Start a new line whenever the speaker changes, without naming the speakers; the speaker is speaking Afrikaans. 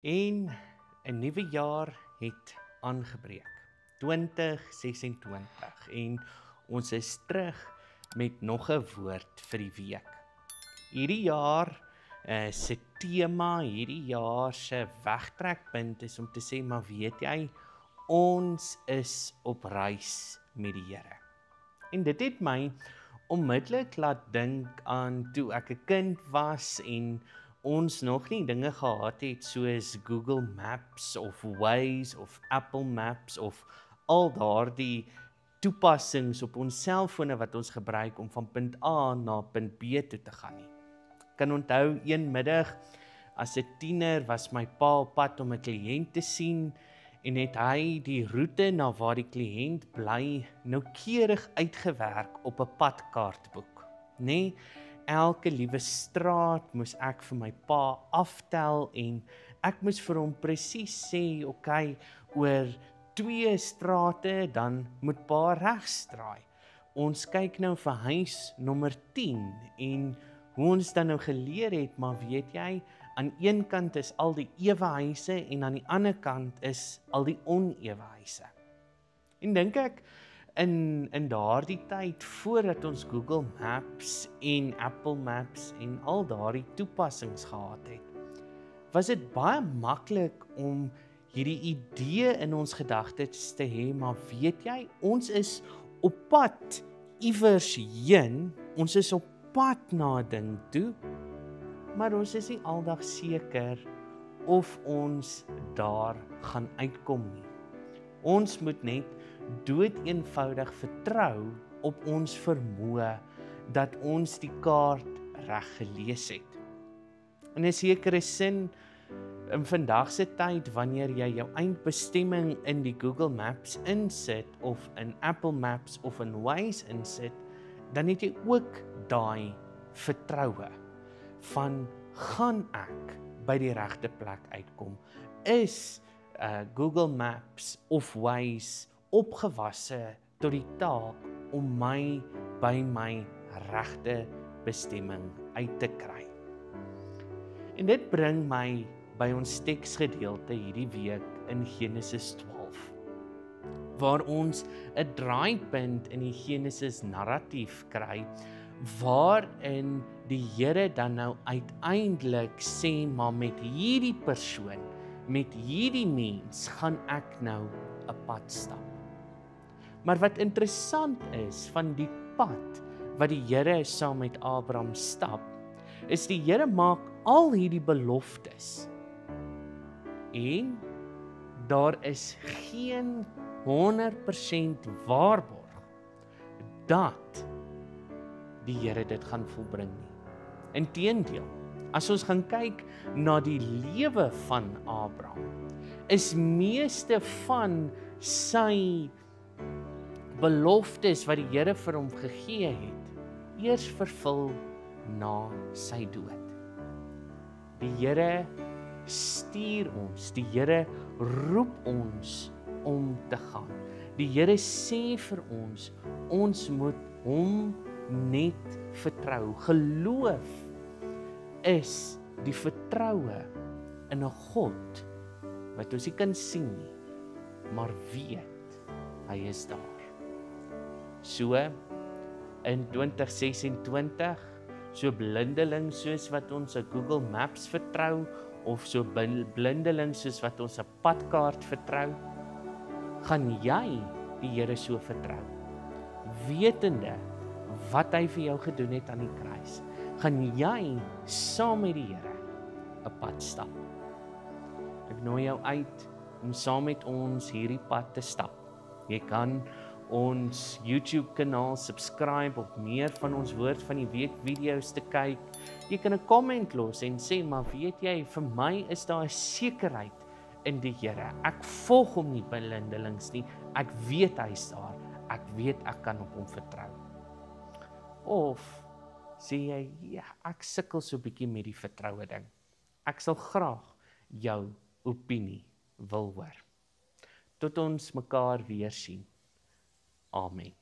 En 'n nuwe jaar het aangebreek, 2026, en ons is terug met nog 'n woord vir die week. Hierdie jaar se tema, hierdie jaar se wegtrekpunt is om te sê, maar weet jy, ons is op reis met die Here. En dit het my onmiddellik laat dink aan toe ek 'n kind was en ons nog nie dinge gehad het soos Google Maps of Waze of Apple Maps of al daardie toepassings op ons selfone wat ons gebruik om van punt A na punt B toe te gaan nie. Ek kan onthou een middag as 'n tiener was my pa op pad om 'n kliënt te sien en het hy die roete na waar die kliënt bly noukeurig uitgewerk op 'n padkaartboek, nê? Elke liewe straat moes ek vir my pa aftel en ek moes vir hom presies sê, okay, oor 2 strate dan moet pa regs draai. Ons kyk nou vir huis nommer 10 en hoe ons dan nou geleer het, maar weet jy, aan een kant is al die ewe huise en aan die ander kant is al die onewe huise. En dink ek, in daardie tyd, voordat ons Google Maps en Apple Maps en al daardie toepassings gehad het, was dit baie maklik om hierdie idee in ons gedagtes te hê, maar weet jy, ons is op pad iewers heen, ons is op pad na 'n ding toe, maar ons is nie aldag seker of ons daar gaan uitkom nie. Ons moet net doeteenvoudig vertrou op ons vermoë dat ons die kaart reg gelees het. In 'n sekere sin, in vandag se tyd, wanneer jy jou eindbestemming in die Google Maps insit of in Apple Maps of in Waze insit, dan het jy ook daai vertroue van, gaan ek by die regte plek uitkom? Is Google Maps of Waze opgewasse tot die taak om my by my regte bestemming uit te kry? En dit bring my by ons teksgedeelte hierdie week in Genesis 12, waar ons 'n draaipunt in die Genesis narratief kry, waarin die Here dan nou uiteindelik sê, maar met hierdie persoon, met hierdie mens, gaan ek nou 'n pad stap. Maar wat interessant is van die pad wat die Here saam met Abraham stap, is die Here maak al hierdie beloftes en daar is geen 100% waarborg dat die Here dit gaan volbring nie. Inteendeel, as ons gaan kyk na die lewe van Abraham, is meeste van sy beloftes wat die Here vir hom gegee het, eers vervul na sy dood. Die Here stuur ons, die Here roep ons om te gaan. Die Here sê vir ons, ons moet hom net vertrou. Geloof is die vertroue in 'n God wat ons nie kan sien nie, maar weet hy is daar. So in 2026, so blindeling soos wat ons 'n Google Maps vertrou, of so blindeling soos wat ons 'n padkaart vertrou, gaan jy die Here so vertrou, wetende wat hy vir jou gedoen het aan die kruis. Gaan jy saam met die Here 'n pad stap. Ek nooi jou uit om saam met ons hierdie pad te stap. Jy kan ons YouTube kanaal subscribe om meer van ons woord van die week video's te kyk. Jy kan 'n comment los en sê, maar weet jy, vir my is daar 'n sekerheid in die Here. Ek volg hom nie blindelings nie. Ek weet hy's daar. Ek weet ek kan op hom vertrou. Of sê jy, ja, ek sukkel so 'n bietjie met die vertroue ding. Ek sal graag jou opinie wil hoor. Tot ons mekaar weer sien. Amen.